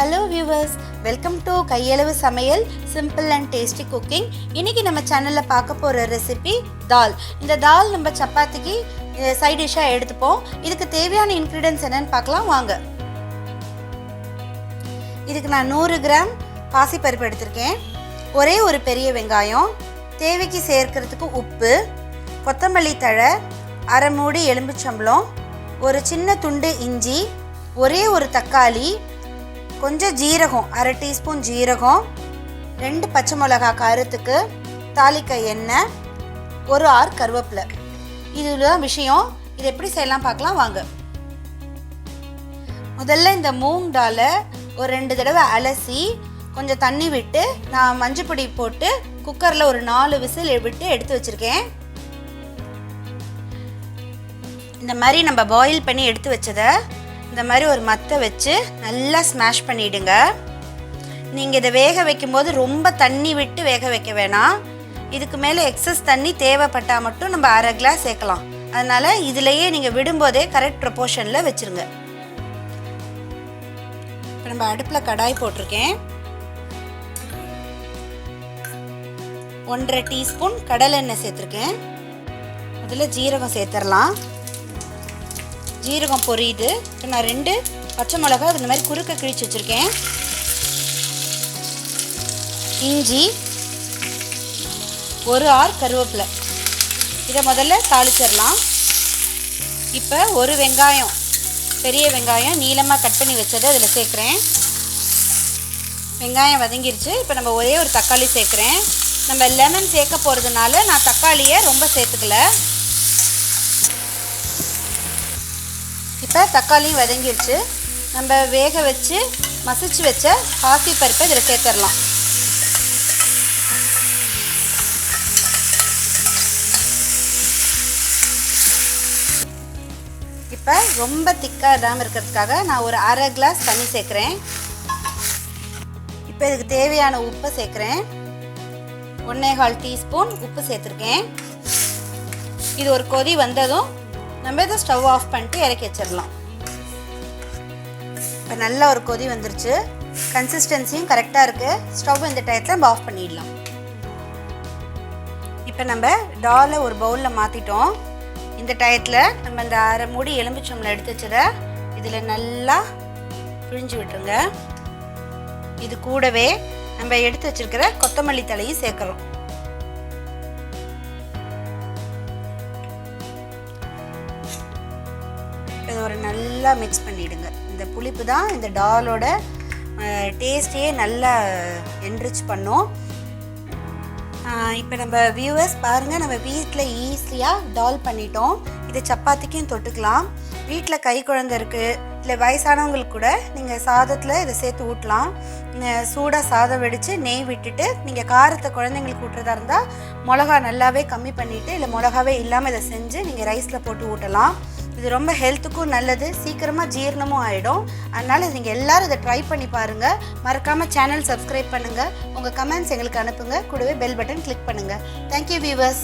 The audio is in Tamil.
Hello viewers, welcome to கையளவு சமையல் simple and tasty cooking. இன்னைக்கு நம்ம சேனல்ல பார்க்க போற ரெசிபி தால். இந்த தால் நம்ம சப்பாத்திக்கு சைடு டிஷ்ஷா எடுத்துப்போம். இதுக்கு தேவையான இன்கிரிடியன்ட்ஸ் என்னன்னு பார்க்கலாம் வாங்க. இதுக்கு நான் 100 கிராம் பாசிப்பருப்பு எடுத்துர்க்கேன். ஒரே ஒரு பெரிய வெங்காயம், தேவைக்கு சேர்க்கிறதுக்கு உப்பு, கொத்தமல்லி தழை, அரை மூடி எலுமிச்சம்பழம், ஒரு சின்ன துண்டு இஞ்சி, ஒரே ஒரு தக்காளி, கொஞ்சம் ஜீரகம், அரை டீஸ்பூன் ஜீரகம், 2 பச்சை மிளகாய் காரத்துக்கு, தாளிக்க எண்ணெய், ஒரு ஆறு கருவேப்பிலை. இதுதான் விஷயம். இது எப்படி செய்யலாம் பார்க்கலாம் வாங்க. முதல்ல இந்த மூங் டாலை ஒரு 2 தடவை அலசி கொஞ்சம் தண்ணி விட்டு நான் மஞ்சள் பொடி போட்டு குக்கரில் ஒரு 4 விசில் விட்டு எடுத்து வச்சுருக்கேன். இந்த மாதிரி நம்ம பாயில் பண்ணி எடுத்து வச்சதை இந்த மாதிரி ஒரு மத்தை வச்சு நல்லா ஸ்மாஷ் பண்ணிவிடுங்க. நீங்கள் இதை வேக வைக்கும்போது ரொம்ப தண்ணி விட்டு வேக வைக்க வேணாம். இதுக்கு மேலே எக்ஸஸ் தண்ணி தேவைப்பட்டால் மட்டும் நம்ம அரை கிளாஸ் சேர்க்கலாம். அதனால் இதிலையே நீங்கள் விடும்போதே கரெக்ட் ப்ரொப்போர்ஷனில் வச்சுருங்க. இப்போ நம்ம அடுப்பில் கடாய் போட்டிருக்கேன். 1.5 டீஸ்பூன் கடலை எண்ணெய் சேர்த்துருக்கேன். அதில் ஜீரகம் சேர்த்துடலாம். ஜீரகம் பொரியுது. இப்போ நான் 2 பச்சை மிளகாய் இந்த மாதிரி குறுக்க கிழிச்சு வச்சுருக்கேன். இஞ்சி, ஒரு ஆறு கருவேப்பிலை. இதை முதல்ல தாளிச்சிடலாம். இப்போ ஒரு வெங்காயம், பெரிய வெங்காயம் நீளமாக கட் பண்ணி வச்சதை இதில் சேர்க்குறேன். வெங்காயம் வதங்கிருச்சு. இப்போ நம்ம ஒரே ஒரு தக்காளி சேர்க்குறேன். நம்ம லெமன் சேர்க்க போகிறதுனால நான் தக்காளியை ரொம்ப சேர்த்துக்கல. இப்போ தக்காளியும் வதங்கிடுச்சு. நம்ம வேக வச்சு மசிச்சு வச்ச பாசி பருப்பை இதில் சேர்த்துடலாம். இப்போ ரொம்ப திக்காக இல்லாமல் இருக்கிறதுக்காக நான் ஒரு அரை கிளாஸ் தண்ணி சேர்க்குறேன். இப்போ இதுக்கு தேவையான உப்பை சேர்க்குறேன். 1.25 டீஸ்பூன் உப்பு சேர்த்துருக்கேன். இது ஒரு கொதி வந்ததும் நம்ம இதை ஸ்டவ் ஆஃப் பண்ணிட்டு இறக்கி வச்சிடலாம். இப்போ நல்லா ஒரு கொதி வந்துருச்சு. கன்சிஸ்டன்சியும் கரெக்டாக இருக்குது. ஸ்டவ் இந்த டயத்தில் நம்ம ஆஃப் பண்ணிடலாம். இப்போ நம்ம டாலை ஒரு பவுலில் மாற்றிட்டோம். இந்த டயத்தில் நம்ம இந்த அரை மூடி எலுமிச்சம்பழம் எடுத்து வச்சதை இதில் நல்லா பிழிஞ்சு விட்டுருங்க. இது கூடவே நம்ம எடுத்து வச்சிருக்கிற கொத்தமல்லி தழையும் சேர்க்குறோம். இதை ஒரு நல்லா மிக்ஸ் பண்ணிவிடுங்க. இந்த புளிப்பு தான் இந்த டாலோட டேஸ்ட்டையே நல்லா என்ரிச் பண்ணும். இப்போ நம்ம வியூவர்ஸ் பாருங்கள், நம்ம வீட்டில் ஈஸியாக டால் பண்ணிட்டோம். இதை சப்பாத்திக்கும் தொட்டுக்கலாம். வீட்டில் கை குழந்தை இருக்குது, இல்லை வயசானவங்களுக்கு கூட நீங்கள் சாதத்தில் இதை சேர்த்து ஊட்டலாம். சூடாக சாதம் வெடித்து நெய் விட்டுட்டு நீங்கள் காரத்தை குழந்தைங்களுக்கு ஊட்டுறதா இருந்தால் மிளகா நல்லாவே கம்மி பண்ணிவிட்டு, இல்லை மிளகாவே இல்லாமல் இதை செஞ்சு நீங்கள் ரைஸில் போட்டு ஊட்டலாம். இது ரொம்ப ஹெல்த்துக்கும் நல்லது, சீக்கிரமாக ஜீரணமும் ஆகிடும். அதனால் நீங்கள் எல்லோரும் இதை ட்ரை பண்ணி பாருங்கள். மறக்காமல் சேனல் சப்ஸ்கிரைப் பண்ணுங்கள். உங்கள் கமெண்ட்ஸ் எங்களுக்கு அனுப்புங்க. கூடவே பெல் பட்டன் கிளிக் பண்ணுங்கள். Thank you viewers.